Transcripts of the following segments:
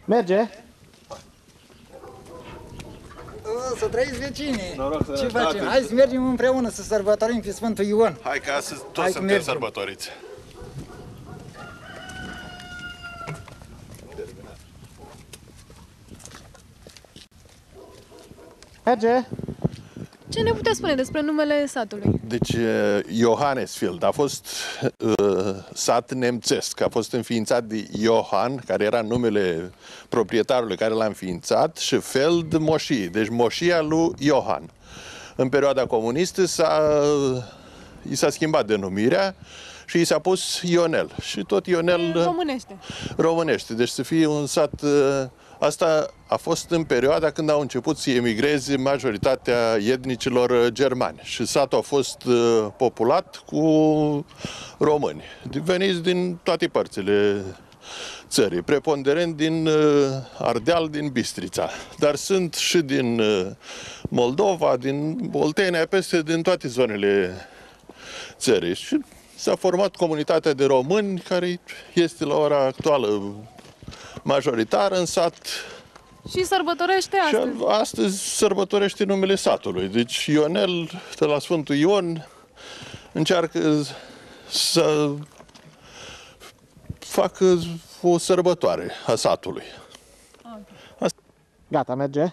Merge? Să trăiți vecinii! Noroc, ce facem? Hai să mergem împreună să sărbătorim pe Sfântul Ion. Hai ca să toți suntem sărbătoriți. Merge? Ce ne puteți spune despre numele satului? Deci, Johannesfield a fost sat nemțesc, a fost înființat de Johann, care era numele proprietarului care l-a înființat, și Feld moșie, deci moșia lui Johann. În perioada comunistă i s-a schimbat denumirea și i s-a pus Ionel. Și tot Ionel românește. Deci să fie un sat... Asta a fost în perioada când au început să emigreze majoritatea etnicilor germani și satul a fost populat cu români, veniți din toate părțile țării, preponderent din Ardeal, din Bistrița, dar sunt și din Moldova, din Oltenia, din toate zonele țării. Și s-a format comunitatea de români care este la ora actuală majoritar în sat. Și sărbătorește astăzi. Și astăzi sărbătorește numele satului. Deci Ionel, de la Sfântul Ion, încearcă să facă o sărbătoare a satului. Okay. Gata, merge?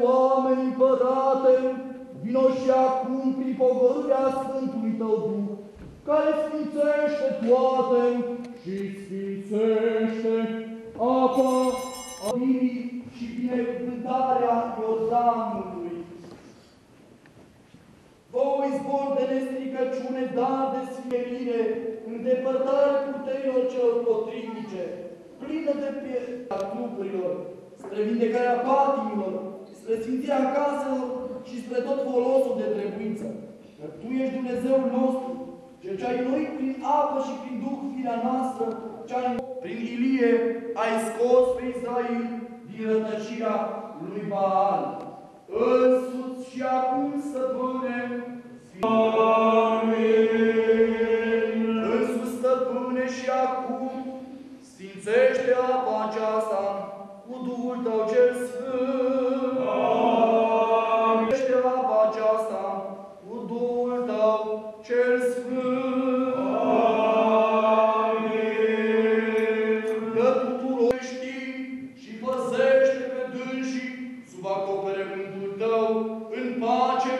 Oamenii pădate, vino și acum prin pogorârea Sfântului Tău Duh, care sfințește toate și sfințește apa, vinii și binecuvântarea Iordanului. Vouă izvor de nestricăciune, dar de smerire, îndepărtare puterilor celor potrivnice, plină de pierdea trupurilor, spre vindecarea patimilor, spre sfințirea caselor și spre tot folosul de trebuință. Că Tu ești Dumnezeul nostru, Cel ce ai înnoit prin apă și prin Duh firea noastră, prin Ilie ai scos pe Israel din rătăcirea lui Baal. Însuți și acum, Stăpâne, Amin. Însuți, Stăpâne, și acum sfințește apa aceasta cu Duhul Tău cel Sfânt. Amin. Sfințește apa aceasta cu Duhul Tău cel Sfânt. Amin. Dă tuturor știi și păzește pe dânsii sub acoperământul Tău în pace,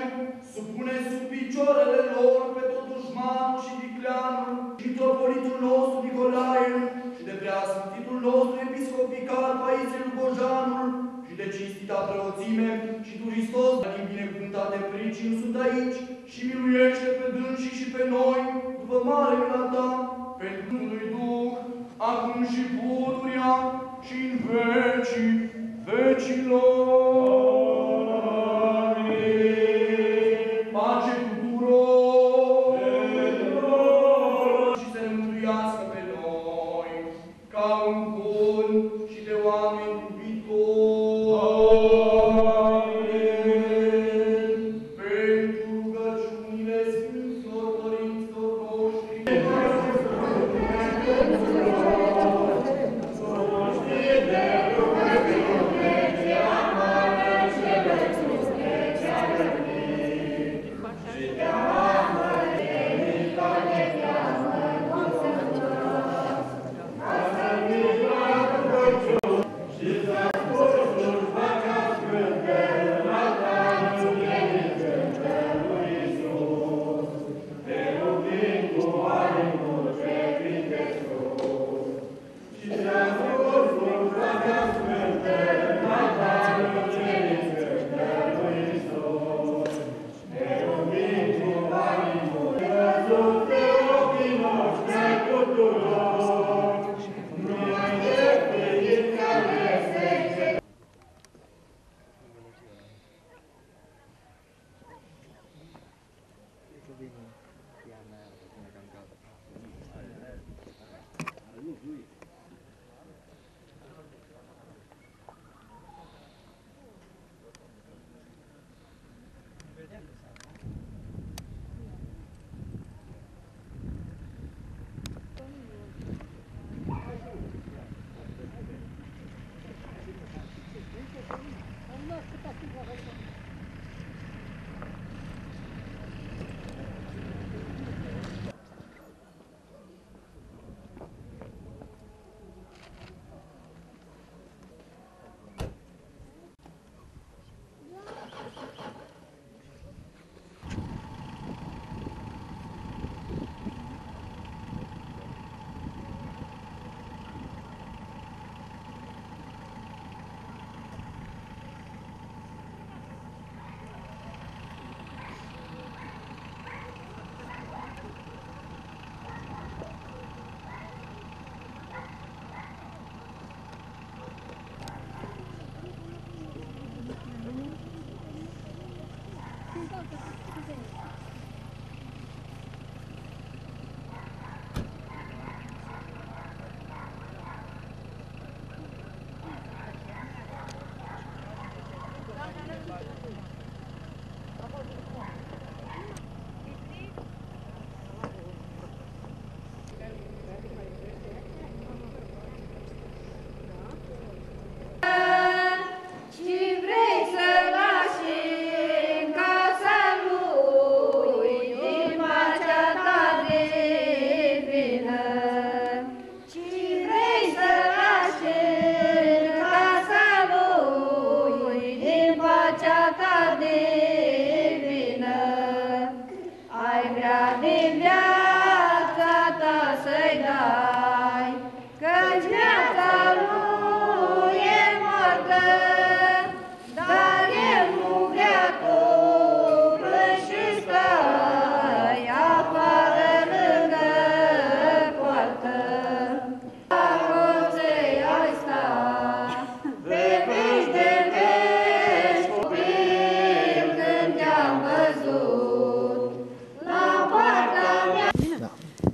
supune sub picioarele lor pe tot dușmanul și vicleanul și mitropolitul nostru Nicolae și de preasfințitul nostru episcopical Paisie Bojanul și de cinstita preoțime și tu Hristos, din binecuvântate pricini sunt aici și miluiește pe dânsii și pe noi după mare mila Ta, pentru lui Duh, acum și pururea și în vecii vecilor. Pace tuturor și să ne mântuiască pe noi ca un bun și de oameni iubitori. Amin. Pentru rugăciunile Sfinților Părinților noștri,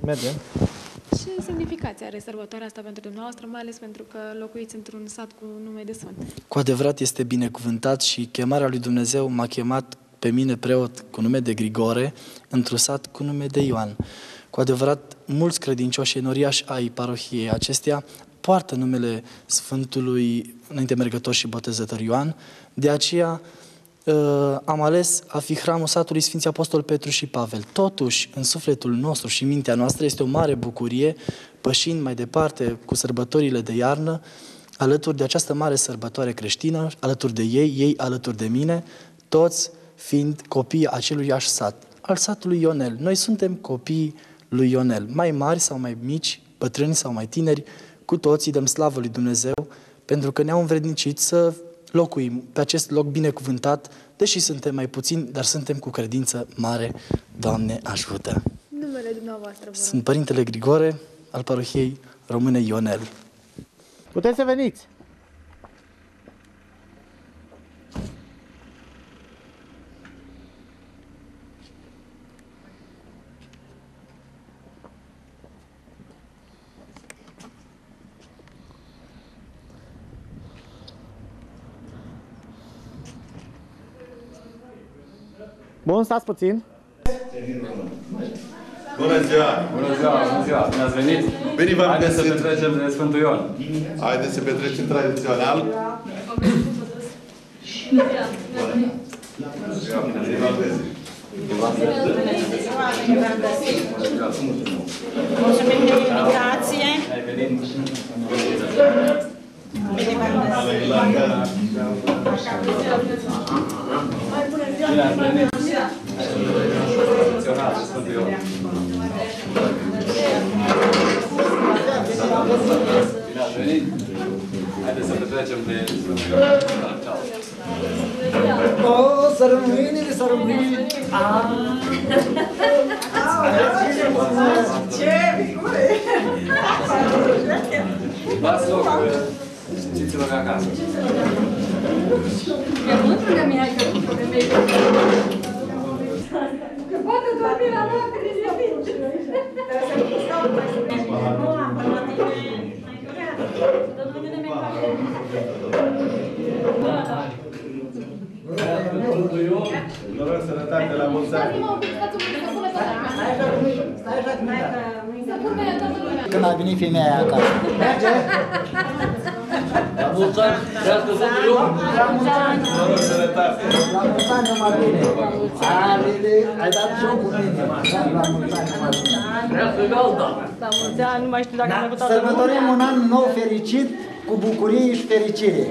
Mergem. Ce semnificație are sărbătoarea asta pentru dumneavoastră, mai ales pentru că locuiți într-un sat cu nume de sfânt? Cu adevărat este binecuvântat și chemarea lui Dumnezeu m-a chemat pe mine, preot cu nume de Grigore, într-un sat cu nume de Ioan. Cu adevărat, mulți credincioși enoriași ai parohiei acestea poartă numele Sfântului înainte mergător și botezător Ioan, de aceea am ales a fi hramul satului Sfinții Apostol Petru și Pavel. Totuși, în sufletul nostru și mintea noastră este o mare bucurie, pășind mai departe cu sărbătorile de iarnă, alături de această mare sărbătoare creștină, alături de ei alături de mine, toți fiind copii aceluiași sat, al satului Ionel. Noi suntem copii lui Ionel, mai mari sau mai mici, bătrâni sau mai tineri, cu toții dăm slavă lui Dumnezeu, pentru că ne-au învrednicit să locuim pe acest loc binecuvântat, deși suntem mai puțini, dar suntem cu credință mare. Doamne, ajută! Numele dumneavoastră, vă rog. Sunt Părintele Grigore, al parohiei române Ionel. Puteți să veniți! Bun, stați puțin. Bună ziua! Bună ziua, bună ziua! Bine ați venit! Bine v-am Haideți să găsit! petrecem de Sfântul Ion. Haideți să petrecem tradițional. Mulțumim de invitație. Bine v-am Tradițional, Sfântul Ion. Bine ați venit! Haideți să petrecem de Sfântul Ion. O, să rămâine, să rămâine! Ce figure! Luați loc, știți-vă pe acasă. E mult de mine, că poate dormi. Noroc, sănătate, la mulți ani! Când a venit femeia aia acasă. Merge? La mulți ani, trească Sfântul Ioan! La mulți ani! Noroc, sănătate! La mulți ani numai bine! Ai dat joc cu mine! La mulți ani numai bine! Trească Galda! La mulți ani, nu mai știu dacă am avut toată Sărbătorim un an nou fericit, cu bucurie și fericire!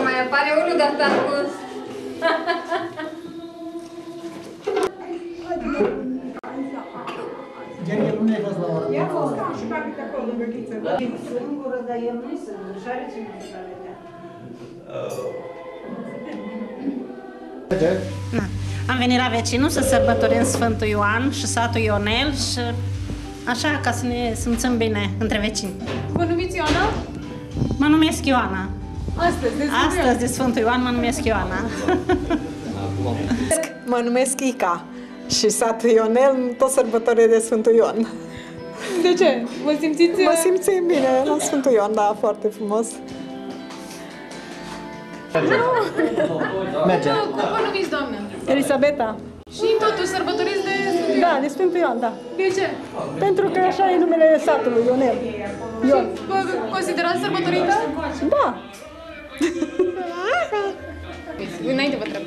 Mai apare unul de asta cu... Gheorghe, cum ai fost la ora? Ia fost ca și papi pe acolo, lângă ghiță. Singură, dar el nu-i singur, și are cine să vedea. Am venit la vecinul să sărbătorim Sfântul Ioan și satul Ionel și așa, ca să ne simțim bine între vecini. Vă numiți Ioana? Mă numesc Ioana. Astăzi De Sfântul Ioan mă numesc Ioana. Mă numesc Ica și satul Ionel tot sărbătorie de Sfântul Ion. De ce? Vă simțiți... Mă simțim bine la Sfântul Ion, da, foarte frumos. Merge. Cum vă numiți, doamnă? Elisabeta. Și totuși sărbătoriți de Sfântul Ioan. Da, de Sfântul Ion, da. De ce? Pentru că așa e numele satului, Ionel. Ion. Vă considerați sărbătorită? Da. Înainte vă întreb.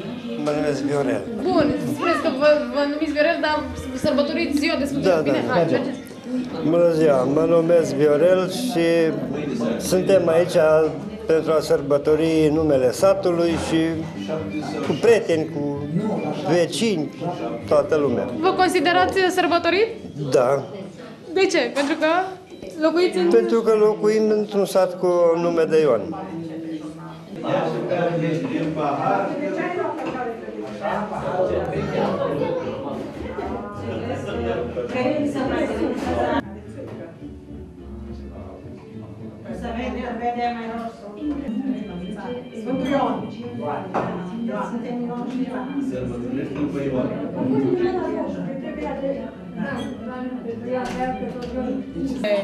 Mă numesc Viorel. Bun, spuneți că vă numiți Viorel, dar sărbătoriți ziua de Sfântul Ioan. Bine, hai, mergeți. Bună ziua, mă numesc Viorel și suntem aici pentru a sărbători numele satului și cu prieteni, cu vecini, toată lumea. Vă considerați sărbătorit? Da, De ce? Pentru că locuiți în... pentru că locuim într-un sat cu nume de Ion. Sfântul Ion.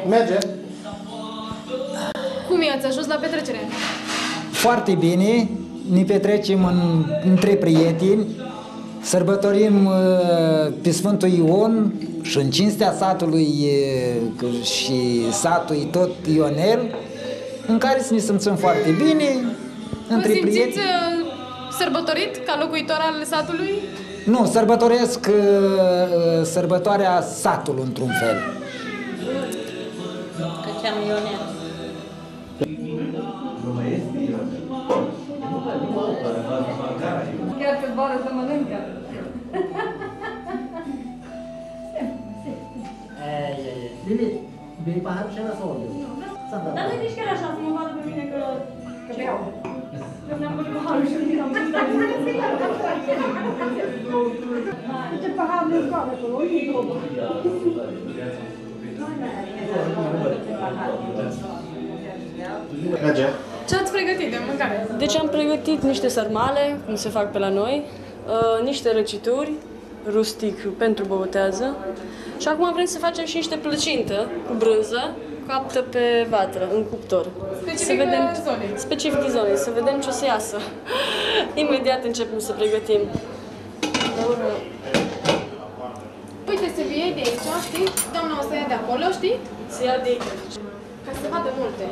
Merge. Cum i-ați ajuns la petrecere? Foarte bine, ne petrecem între prieteni, sărbătorim pe Sfântul Ion și în cinstea satului și satului tot Ionel, în care să ne simțim foarte bine, între Vă simțiți prieteni. sărbătorit ca locuitor al satului? Nu, sărbătoresc sărbătoarea satului într-un fel. Că cheamă Ionel. Chiar pe bară să mănâncă. Lili, bei paharul și era să orbi. Dar nu-i nici chiar așa, să mă vadă pe mine că beau. Eu mi-am pus paharul și nu am pus. Ce pahar nu scoate acolo, Merge. Ce ați pregătit de mâncare? Deci am pregătit niște sarmale, cum se fac pe la noi, niște răcituri, rustic pentru băutează. Și acum vrem să facem și niște plăcintă cu brânză, coaptă pe vatră, în cuptor. Specific zonei. Specific zonei, să vedem ce o să iasă. Imediat începem să pregătim. Uite, se vie de aici, știi? Doamna o să ia de acolo, știi? Să ia de aici. Ca să vadă multe.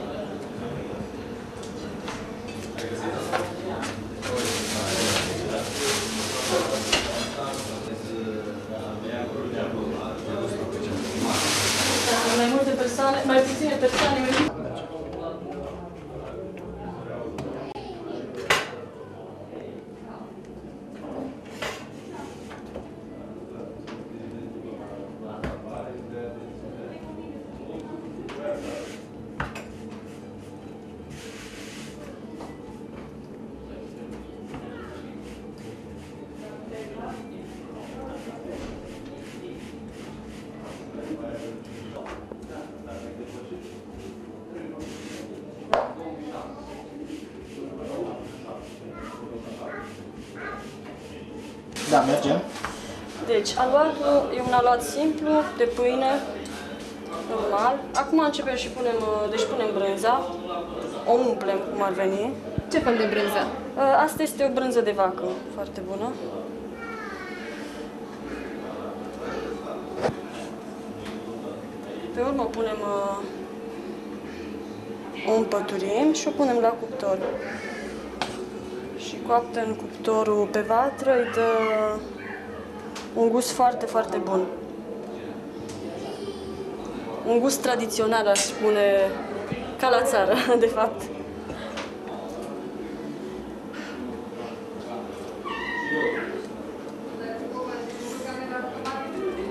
Mai multe persoane, mai puține persoane, mai multe. Da, merge. Deci, aluatul e un aluat simplu de pâine, normal. Acum începem și punem brânza. O umplem cum ar veni. Ce fel de brânză? Asta este o brânză de vacă, foarte bună. Pe urmă o împăturim și o punem la cuptor. Și coaptă în cuptorul pe vatră îi dă un gust foarte, foarte bun. Un gust tradițional, aș spune, ca la țară, de fapt.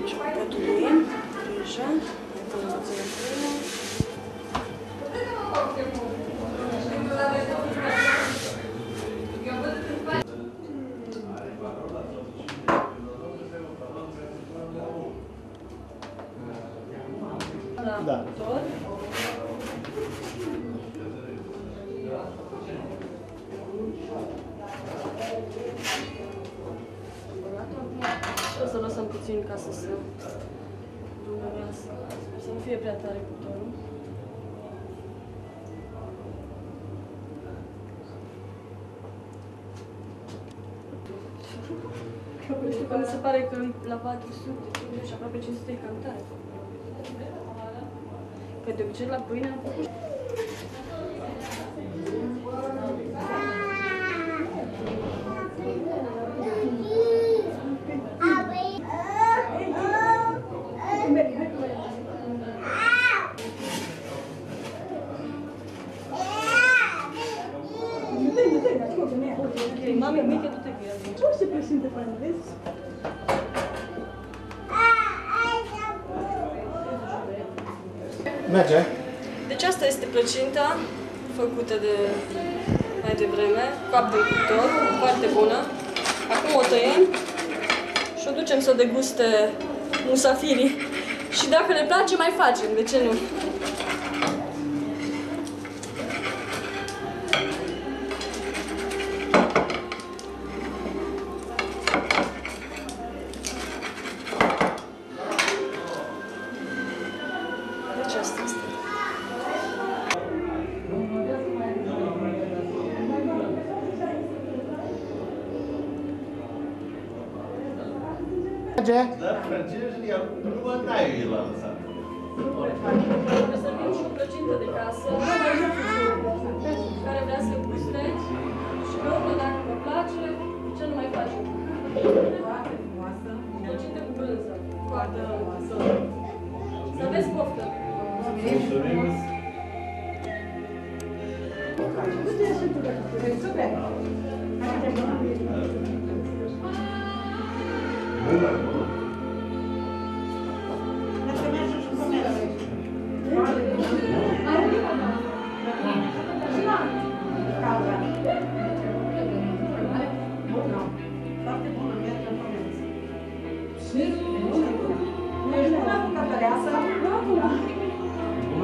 Și împăturim, grijă, mai punem puțină pâine. Da. Și o să lăsăm puțin ca să se lumânească, să nu fie prea tare cuptorul. Nu știu, că mi se pare că la 400 și aproape 500 e cam tare. Că de obicei la pâine am făcut. Mami, mica tu te vedi. Tu sei presente per adesso? Merge? Deci asta este plăcinta făcută de mai devreme, coaptă în cuptor, foarte bună. Acum o tăiem și o ducem să o deguste musafirii. Și dacă le place, mai facem, de ce nu? Deci asta este. Merge? Dar francezii nu mă n-ai la lăsat. Trebuie să vin și o plăcintă de casă care vrea să guste și pe urmă, dacă vă place, ce nu mai facem? Plăcintă cu brânză. Foarte frumoasă. Să aveți poftă!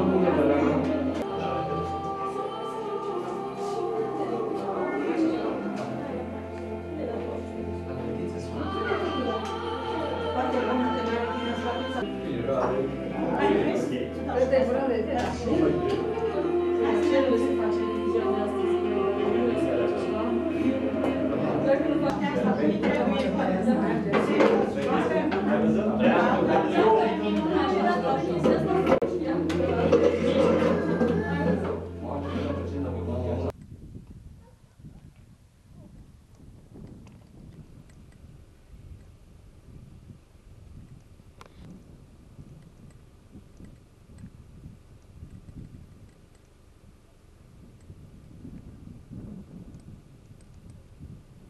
Bună, bună,